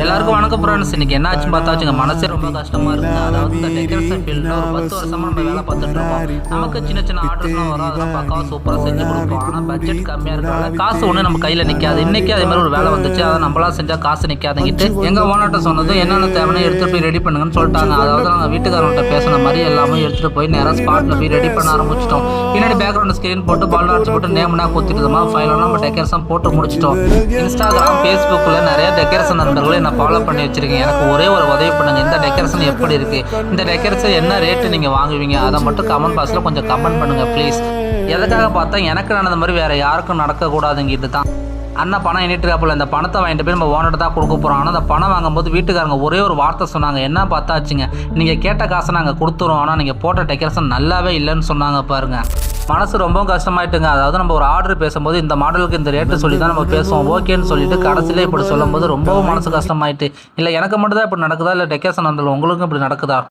எல்லாருக்கும் வணக்கம் ஃப்ரெண்ட்ஸ். இன்னைக்கு என்ன ஆச்சுன்னு பார்த்தாச்சுங்க, மனசே ரொம்ப கஷ்டமா இருக்குங்க. அதாவது இந்த டெக்கரேஷன் ஃபீல்டில் ஒரு 10 வருஷமா நம்ம வேலை பார்த்துட்டு இருக்கோம். நமக்கு சின்ன சின்ன ஆர்டர்ஸ்லாம் வரும், அதெல்லாம் பக்காவாக சூப்பராக செஞ்சு கொடுப்போம். ஆனால் பட்ஜெட் கம்மியாக இருக்கிறதால காசு ஒன்று நம்ம கையில் நிற்காது. இன்னைக்கு அதே மாதிரி ஒரு வேலை வந்துச்சு, அதை நம்மளாம் செஞ்சால் காசு நிற்காதுங்கிட்டு எங்கள் ஓனர்கிட்ட சொன்னது என்னென்ன தேவைன்னு எடுத்துகிட்டு போய் ரெடி பண்ணுங்கன்னு சொல்லிட்டாங்க. அதாவது நாங்கள் வீட்டுக்காரர்கிட்ட பேசின மாதிரி எல்லாமே எடுத்துகிட்டு போய் நேராக ஸ்பாட்டில் போய் ரெடி பண்ண ஆரம்பிச்சிட்டோம். பின்னாடி பேக்ரவுண்ட் ஸ்க்ரீன் போட்டு பல்ல அடிச்சு போட்டு நேம்னா கொடுத்துட்டுமா ஃபைனலாக நம்ம டெக்கரேஷன் போட்டு முடிச்சிட்டோம். இன்ஸ்டாகிராம், ஃபேஸ்புக்கில் நிறைய டெக்கரேஷன் நண்பர்களை என்ன ஃபாலோ பண்ணி வச்சிருக்கேன். எனக்கு ஒரே ஒரு உதவி பண்ணுங்க, இந்த டெக்கரேஷன் எப்படி இருக்கு, இந்த டெக்கரேஷன் என்ன ரேட்டு நீங்க வாங்குவீங்க, அதை மட்டும் கமெண்ட் பாக்ஸ்ல கொஞ்சம் கமெண்ட் பண்ணுங்க ப்ளீஸ். எதுக்காக பார்த்தா எனக்கு நடந்த மாதிரி வேற யாருக்கும் நடக்கக்கூடாதுங்கிட்டு தான் அண்ணன் பணம் எண்ணிட்டுருக்காப்புல. இந்த பணத்தை வாங்கிட்டு போய் நம்ம ஓனர்கிட்ட தான் கொடுக்க போகிறோம். ஆனால் அந்த பணம் வாங்கும்போது வீட்டுக்காரங்க ஒரே ஒரு வார்த்தை சொன்னாங்க, என்ன பார்த்தாச்சுங்க, நீங்கள் கேட்ட காசை நாங்கள் கொடுத்துருவோம், ஆனால் நீங்கள் போட்ட டெக்கரேஷன் நல்லாவே இல்லைன்னு சொன்னாங்க பாருங்க. மனசு ரொம்பவும் கஷ்டமாயிட்டுங்க. அதாவது நம்ம ஒரு ஆர்டர் பேசும்போது இந்த மாடலுக்கு இந்த ரேட்டு சொல்லி தான் நம்ம பேசுவோம், ஓகேன்னு சொல்லிட்டு கடைசியிலே இப்படி சொல்லும்போது ரொம்பவும் மனசு கஷ்டமாயிட்டு. இல்லை எனக்கு மட்டும் தான் இப்படி நடக்குதா, இல்லை டெக்கரேஷன் அந்த உங்களுக்கும் இப்படி நடக்குதா?